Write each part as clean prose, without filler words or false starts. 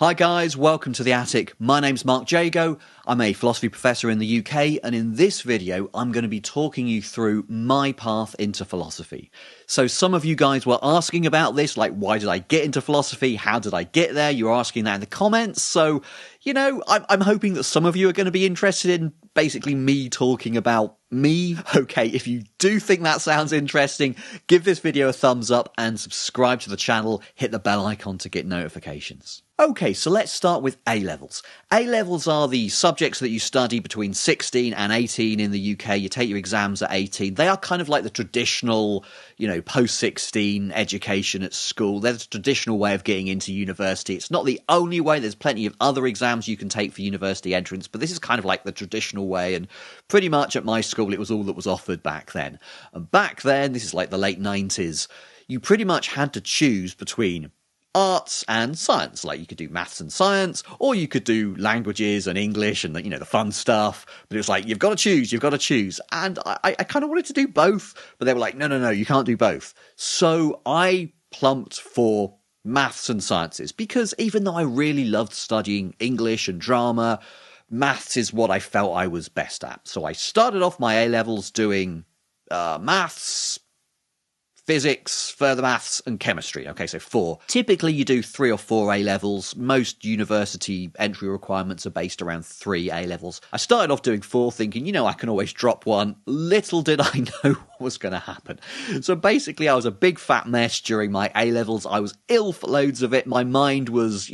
Hi guys, welcome to The Attic. My name's Mark Jago. I'm a philosophy professor in the UK, and in this video I'm going to be talking you through my path into philosophy. So some of you guys were asking about this, like why did I get into philosophy? How did I get there? You were asking that in the comments, so I'm hoping that some of you are going to be interested in basically me talking about me. Okay, if you do think that sounds interesting, give this video a thumbs up and subscribe to the channel, hit the bell icon to get notifications. Okay, so let's start with A-levels. A-levels are the subjects that you study between 16 and 18 in the UK. You take your exams at 18. They are kind of like the traditional, post-16 education at school. They're the traditional way of getting into university. It's not the only way. There's plenty of other exams you can take for university entrance, but this is kind of like the traditional way, and pretty much at my school it was all that was offered back then. And back then, this is like the late 90s, you pretty much had to choose between arts and science. Like you could do maths and science, or you could do languages and English and the fun stuff. But it was like, you've got to choose. And I kind of wanted to do both, but they were like, no, you can't do both. So I plumped for maths and sciences, because even though I really loved studying English and drama, maths is what I felt I was best at. So I started off my A-levels doing maths, physics, further maths, and chemistry. Okay, so 4. Typically you do 3 or 4 A-levels. Most university entry requirements are based around 3 A-levels. I started off doing 4 thinking, I can always drop one. Little did I know what was going to happen. So basically I was a big fat mess during my A-levels. I was ill for loads of it. My mind was,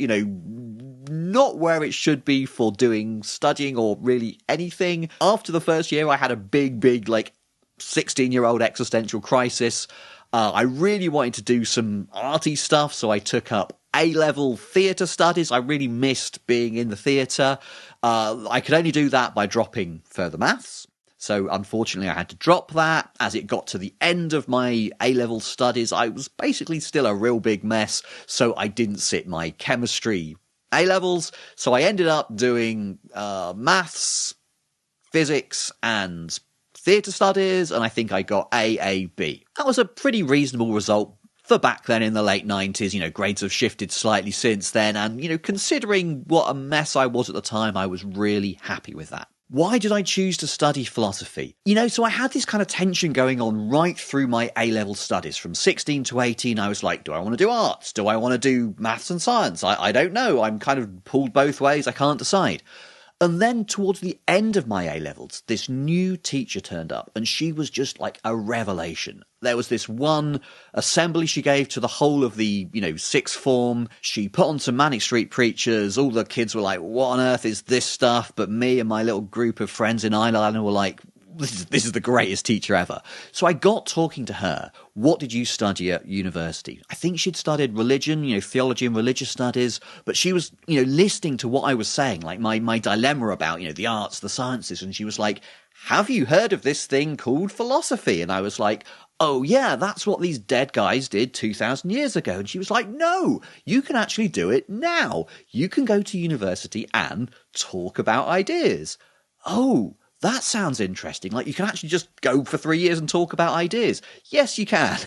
not where it should be for doing studying or really anything. After the first year, I had a big, 16-year-old existential crisis. I really wanted to do some arty stuff, so I took up A-level theatre studies. I really missed being in the theatre. I could only do that by dropping further maths. So unfortunately, I had to drop that. As it got to the end of my A-level studies, I was basically still a real big mess, so I didn't sit my chemistry A-levels. So I ended up doing maths, physics, and theatre studies, and I think I got AAB. That was a pretty reasonable result for back then in the late 90s. Grades have shifted slightly since then, and, considering what a mess I was at the time, I was really happy with that. Why did I choose to study philosophy? So I had this kind of tension going on right through my A-level studies. From 16 to 18, I was like, do I want to do arts? Do I want to do maths and science? I don't know. I'm kind of pulled both ways. I can't decide. And then towards the end of my A-levels, this new teacher turned up, and she was just like a revelation. There was this one assembly she gave to the whole of the, sixth form. She put on some Manic Street Preachers. All the kids were like, what on earth is this stuff? But me and my little group of friends in Ireland were like, this is the greatest teacher ever. So I got talking to her. What did you study at university? I think she'd studied religion, theology and religious studies, but she was, listening to what I was saying, like my dilemma about, the arts, the sciences, and she was like, have you heard of this thing called philosophy? And I was like, oh yeah, that's what these dead guys did 2,000 years ago. And she was like, no, you can actually do it now. You can go to university and talk about ideas. Oh, that sounds interesting. Like, you can actually just go for 3 years and talk about ideas. Yes, you can.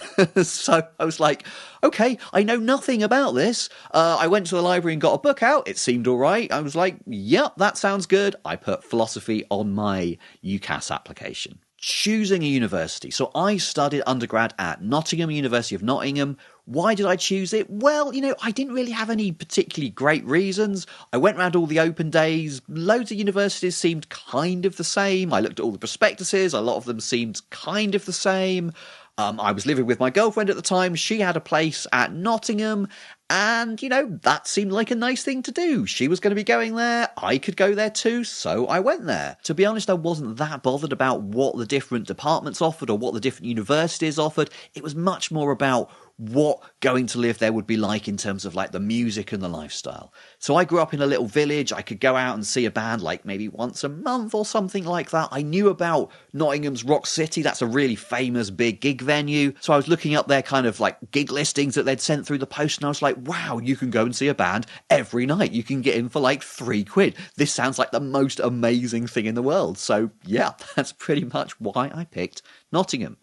So I was like, okay, I know nothing about this. I went to the library and got a book out. It seemed all right. I was like, yep, that sounds good. I put philosophy on my UCAS application. Choosing a university. So I studied undergrad at Nottingham, University of Nottingham. Why did I choose it? Well, I didn't really have any particularly great reasons. I went around all the open days. Loads of universities seemed kind of the same. I looked at all the prospectuses. A lot of them seemed kind of the same. I was living with my girlfriend at the time. She had a place at Nottingham, and, that seemed like a nice thing to do. She was going to be going there. I could go there too, so I went there. To be honest, I wasn't that bothered about what the different departments offered or what the different universities offered. It was much more about what going to live there would be like in terms of like the music and the lifestyle. So I grew up in a little village. I could go out and see a band like maybe once a month or something like that. I knew about Nottingham's Rock City. That's a really famous big gig venue. So I was looking up their kind of like gig listings that they'd sent through the post, and I was like, wow, you can go and see a band every night. You can get in for like £3. This sounds like the most amazing thing in the world. So yeah, that's pretty much why I picked Nottingham.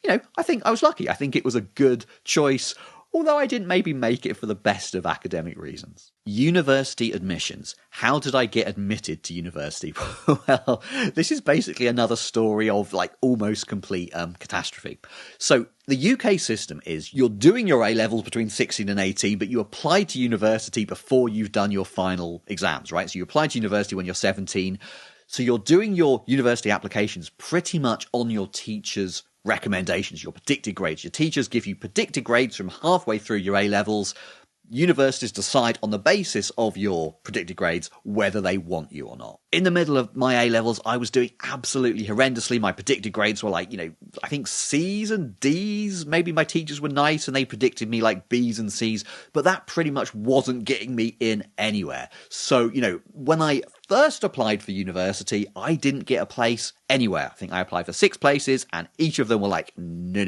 I think I was lucky. I think it was a good choice. although I didn't maybe make it for the best of academic reasons. University admissions. How did I get admitted to university? Well, this is basically another story of like almost complete catastrophe. So the UK system is you're doing your A-levels between 16 and 18, but you apply to university before you've done your final exams, right? So you apply to university when you're 17. So you're doing your university applications pretty much on your teacher's recommendations, your predicted grades. Your teachers give you predicted grades from halfway through your A-levels. Universities decide on the basis of your predicted grades whether they want you or not. In the middle of my A-levels, I was doing absolutely horrendously. My predicted grades were like, I think C's and D's. Maybe my teachers were nice and they predicted me like B's and C's, but that pretty much wasn't getting me in anywhere. So, when I first applied for university, I didn't get a place anywhere. I think I applied for 6 places and each of them were like, no.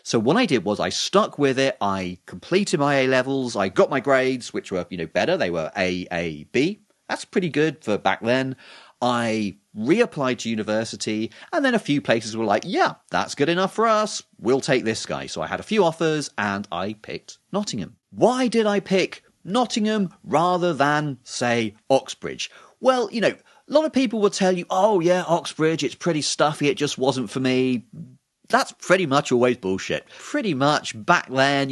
So what I did was I stuck with it. I completed my A-levels. I got my grades, which were, better. They were A, B. That's pretty good for back then. I reapplied to university, and then a few places were like, yeah, that's good enough for us. We'll take this guy. So I had a few offers, and I picked Nottingham. Why did I pick Nottingham rather than, say, Oxbridge? Well, a lot of people will tell you, oh, yeah, Oxbridge, it's pretty stuffy. It just wasn't for me. That's pretty much always bullshit. Pretty much back then,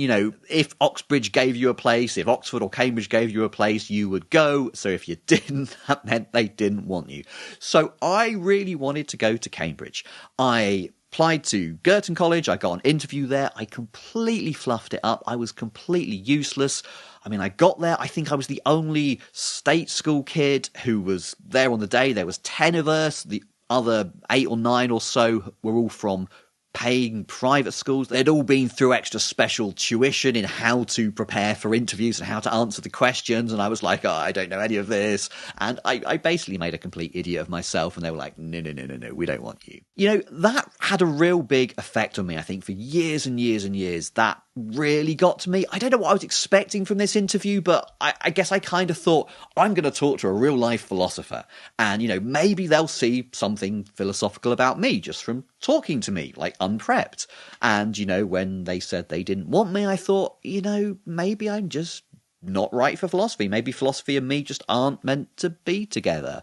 if Oxbridge gave you a place, if Oxford or Cambridge gave you a place, you would go. So if you didn't, that meant they didn't want you. So I really wanted to go to Cambridge. I applied to Girton College. I got an interview there. I completely fluffed it up. I was completely useless. I got there. I think I was the only state school kid who was there on the day. There was 10 of us. The other 8 or 9 or so were all from paying private schools. They'd all been through extra special tuition in how to prepare for interviews and how to answer the questions. And I was like, I don't know any of this. And I basically made a complete idiot of myself. And they were like, no, we don't want you. That had a real big effect on me, I think, for years and years and years. That really got to me. I don't know what I was expecting from this interview, but I guess I kind of thought, I'm going to talk to a real life philosopher. And, maybe they'll see something philosophical about me just from talking to me, like unprepped. And, when they said they didn't want me, I thought, maybe I'm just not right for philosophy. Maybe philosophy and me just aren't meant to be together.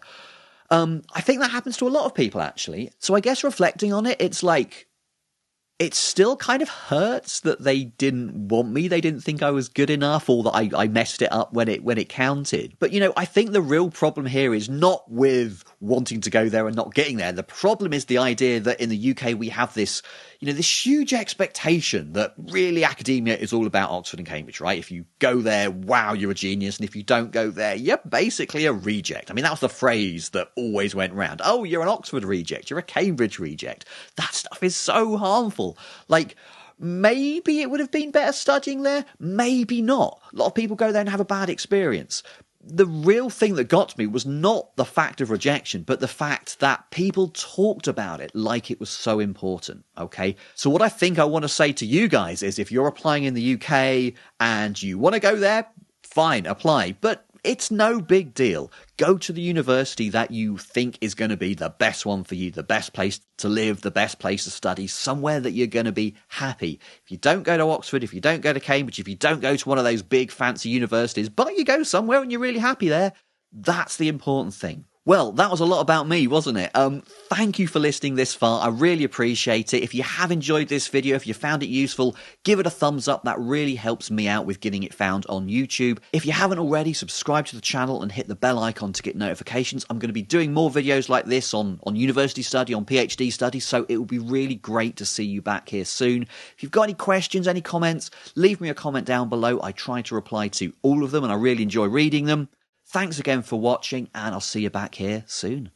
I think that happens to a lot of people, actually. So I guess reflecting on it, it's like, it still kind of hurts that they didn't want me. They didn't think I was good enough, or that I messed it up when it counted. But, I think the real problem here is not with wanting to go there and not getting there. The problem is the idea that in the UK we have this, this huge expectation that really academia is all about Oxford and Cambridge, right? If you go there, wow, you're a genius. And if you don't go there, you're basically a reject. That was the phrase that always went round. Oh, you're an Oxford reject. You're a Cambridge reject. That stuff is so harmful. Maybe it would have been better studying there. Maybe not. A lot of people go there and have a bad experience. The real thing that got to me was not the fact of rejection, but the fact that people talked about it like it was so important, okay? So what I think I want to say to you guys is, if you're applying in the UK and you want to go there, fine, apply. But it's no big deal. Go to the university that you think is going to be the best one for you, the best place to live, the best place to study, somewhere that you're going to be happy. If you don't go to Oxford, if you don't go to Cambridge, if you don't go to one of those big fancy universities, but you go somewhere and you're really happy there, that's the important thing. Well, that was a lot about me, wasn't it? Thank you for listening this far. I really appreciate it. If you have enjoyed this video, if you found it useful, give it a thumbs up. That really helps me out with getting it found on YouTube. If you haven't already, subscribe to the channel and hit the bell icon to get notifications. I'm going to be doing more videos like this on university study, on PhD study, so it will be really great to see you back here soon. If you've got any questions, any comments, leave me a comment down below. I try to reply to all of them and I really enjoy reading them. Thanks again for watching, and I'll see you back here soon.